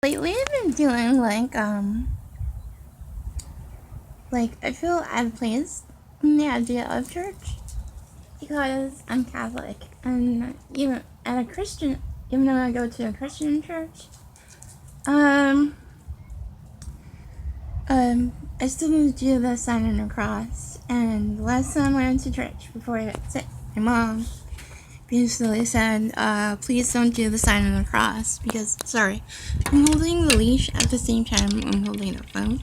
Lately I've been feeling like I feel out of place in the idea of church because I'm Catholic and even at a Christian, even though I go to a Christian church, um, I still need to do the sign of the cross. And the last time I went to church before I got sick, my mom basically said, please don't do the sign of the cross because, sorry, I'm holding the leash at the same time I'm holding the phone.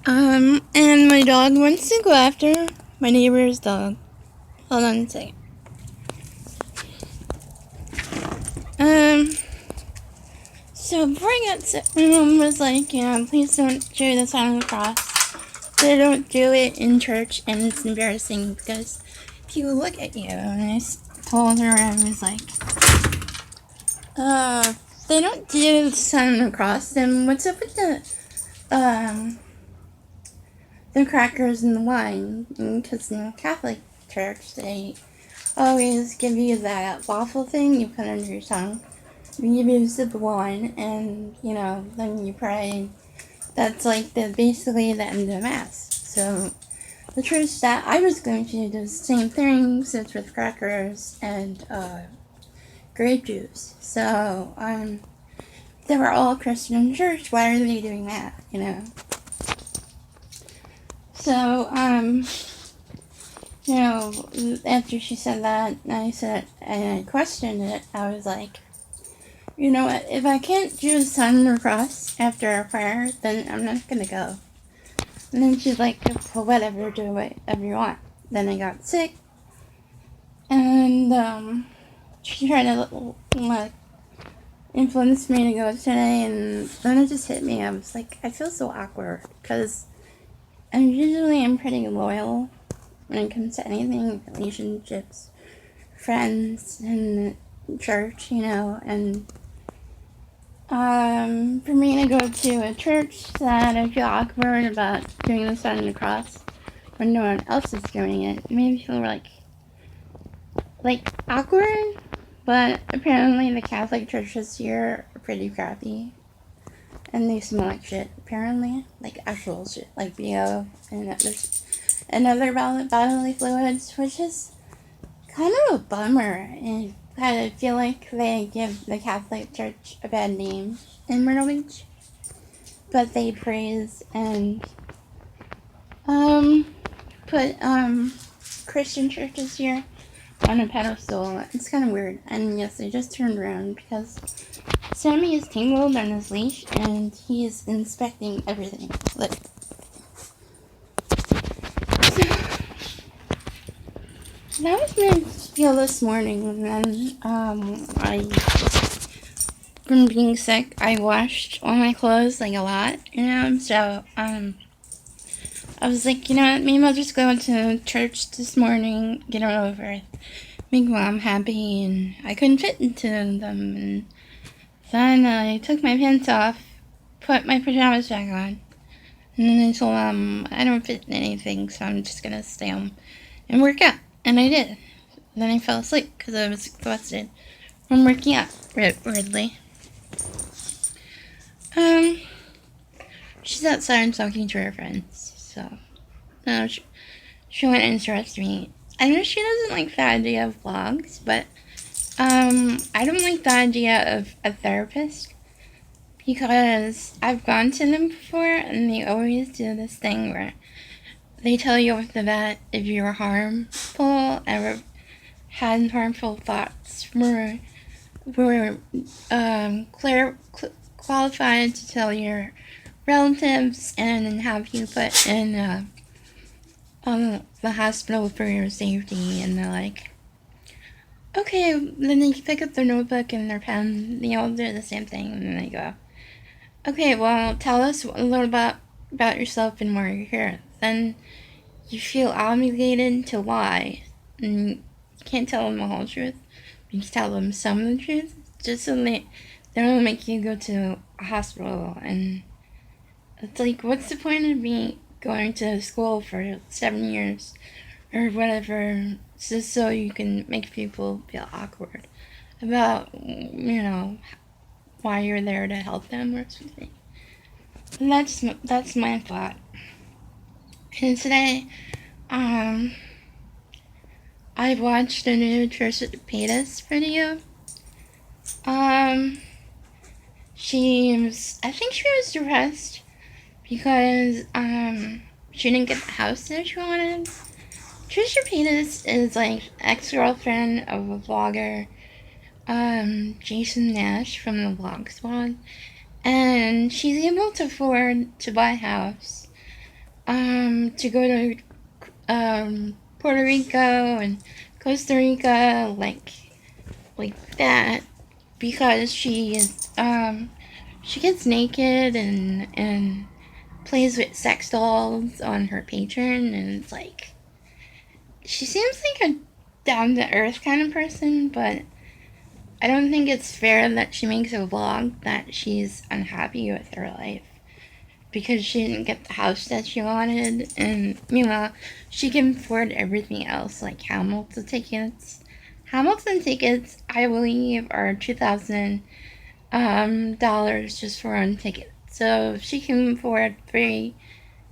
And my dog wants to go after my neighbor's dog. Hold on a second. Um, so before I got sick, my mom was like, please don't do the sign of the cross. They don't do it in church, and it's embarrassing because people look at you. And I told her, I was like, they don't do the sign of the cross, then what's up with the crackers and the wine? Because in the Catholic church, they always give you that waffle thing you put under your tongue. You give you a sip of wine, and then you pray. That's like basically the end of mass. So the church that I was going to do the same thing, except with crackers and grape juice. So they were all Christian church. Why are they doing that? So after she said that, and I questioned it. I was like, you know what? If I can't do the sign of the cross after a prayer, then I'm not gonna go. And then she's like, well, whatever, do whatever you want. Then I got sick, and she tried to influence me to go today, and then it just hit me. I was like, I feel so awkward because I'm pretty loyal when it comes to anything, relationships, friends, and church, and for me to go to a church that I feel awkward about doing the sign of the cross when no one else is doing it made me feel like awkward. But apparently the Catholic churches here are pretty crappy, and they smell like shit. Apparently, like actual shit, like BO and other bodily fluids, which is kind of a bummer. And I feel like they give the Catholic Church a bad name in Myrtle Beach, but they praise and put Christian churches here on a pedestal. It's kind of weird. And yes, I just turned around because Sammy is tangled on his leash and he is inspecting everything. Look. That was my feel this morning, and then from being sick, I washed all my clothes like a lot, So I was like, maybe I'll just go to church this morning, get it over, make mom happy, and I couldn't fit into them. And then I took my pants off, put my pajamas back on, and then I told mom I don't fit in anything, so I'm just gonna stay home and work out, and I did. Then I fell asleep because I was exhausted from working out, weirdly. She's outside talking to her friends, so no, she wouldn't interrupt me. I know she doesn't like the idea of vlogs, but I don't like the idea of a therapist because I've gone to them before and they always do this thing where they tell you off the bat if you're harmful, ever had harmful thoughts, were qualified to tell your relatives and have you put in the hospital for your safety. And they're like, okay, then they pick up their notebook and their pen, they all do the same thing, and then they go, okay, well, tell us a little about yourself and why you're here. Then you feel obligated to lie, and you can't tell them the whole truth. You can tell them some of the truth, just so they don't make you go to a hospital. And it's like, what's the point of me going to school for 7 years or whatever, just so you can make people feel awkward about, why you're there to help them or something. And that's my thought. And today, I watched a new Trisha Paytas video. I think she was depressed because, she didn't get the house that she wanted. Trisha Paytas is like ex-girlfriend of a vlogger, Jason Nash from the Vlog Squad, and she's able to afford to buy a house, to go to, Puerto Rico and Costa Rica, like that, because she gets naked and plays with sex dolls on her Patreon, and it's like, she seems like a down-to-earth kind of person, but I don't think it's fair that she makes a vlog that she's unhappy with her life because she didn't get the house that she wanted, and meanwhile, she can afford everything else, like Hamilton tickets. Hamilton tickets, I believe, are $2,000 just for one ticket. So if she can afford three,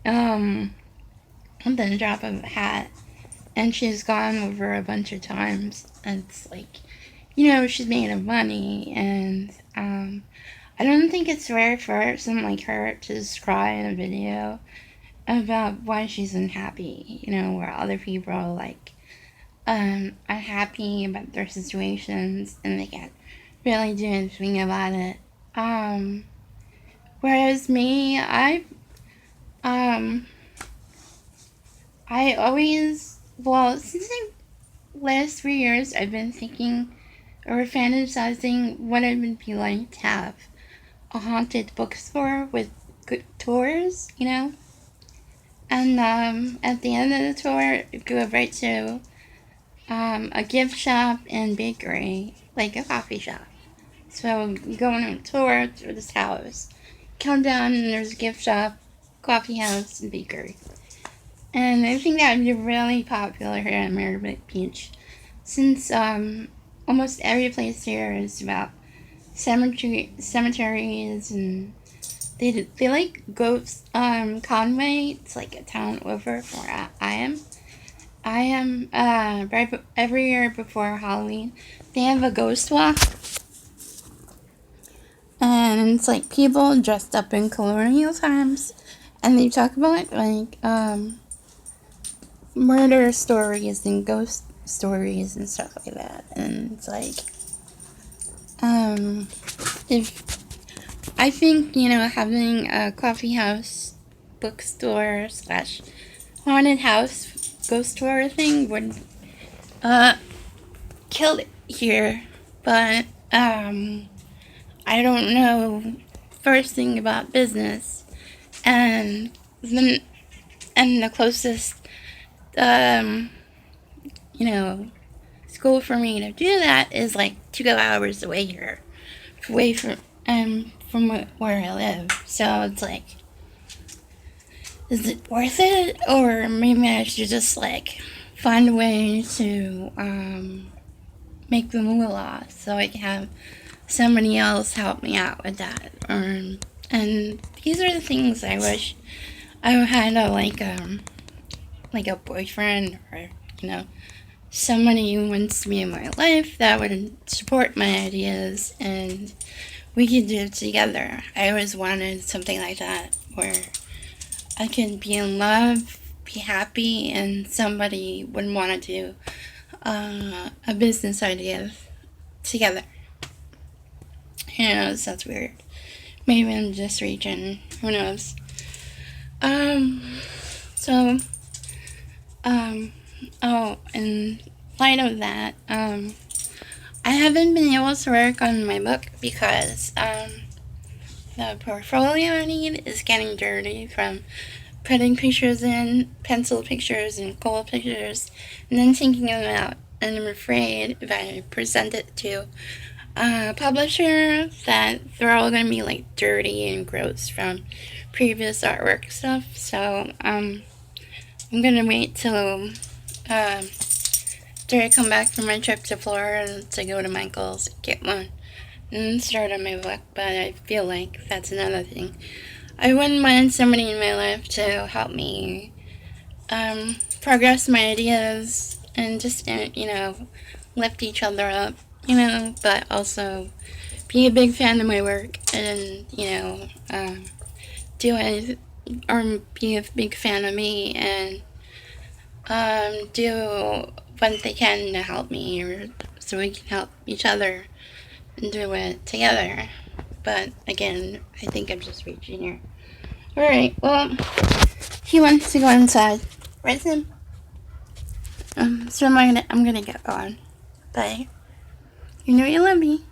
on the drop of a hat, and she's gone over a bunch of times, and it's like, she's making money, and, I don't think it's rare for someone like her to just cry in a video about why she's unhappy, where other people are like, unhappy about their situations, and they can't really do anything about it. Whereas me, I always, since the last 3 years, I've been thinking or fantasizing what it would be like to have a haunted bookstore with good tours, and, at the end of the tour, go right to, a gift shop and bakery, like a coffee shop. So you go on a tour through this house, come down, and there's a gift shop, coffee house, and bakery. And I think that would be really popular here in Myrtle Beach, since, almost every place here is about cemeteries, and they like ghost, Conway. It's like a town over from where I am. Right every year before Halloween, they have a ghost walk, and it's like people dressed up in colonial times, and they talk about like, murder stories and ghost stories and stuff like that. And it's like, if I think, having a coffee house, bookstore slash haunted house ghost tour thing would, kill it here. But, I don't know first thing about business, and the closest, school for me to do that is like 2 hours away here, away from where I live. So it's like, is it worth it, or maybe I should just like find a way to, make the moolah so I can have somebody else help me out with that. And these are the things I wish I had a boyfriend, or somebody who wants to be in my life that would support my ideas, and we could do it together. I always wanted something like that, where I could be in love, be happy, and somebody would want to do, a business idea together. Sounds weird. Maybe I'm just reaching. Who knows? So, in light of that, I haven't been able to work on my book because, the portfolio I need is getting dirty from putting pictures in, pencil pictures and gold pictures, and then taking them out. And I'm afraid if I present it to a publisher that they're all going to be like dirty and gross from previous artwork stuff. So, I'm going to wait till, after I come back from my trip to Florida to go to Michael's, get one and start on my book, but I feel like that's another thing. I wouldn't want somebody in my life to help me progress my ideas and just, lift each other up, but also be a big fan of my work and, do it, or be a big fan of me and do what they can to help me, or so we can help each other and do it together. But again, I think I'm just reaching here. Alright, well, he wants to go inside. Right, Sim? So I'm gonna get on. Bye. You know you love me.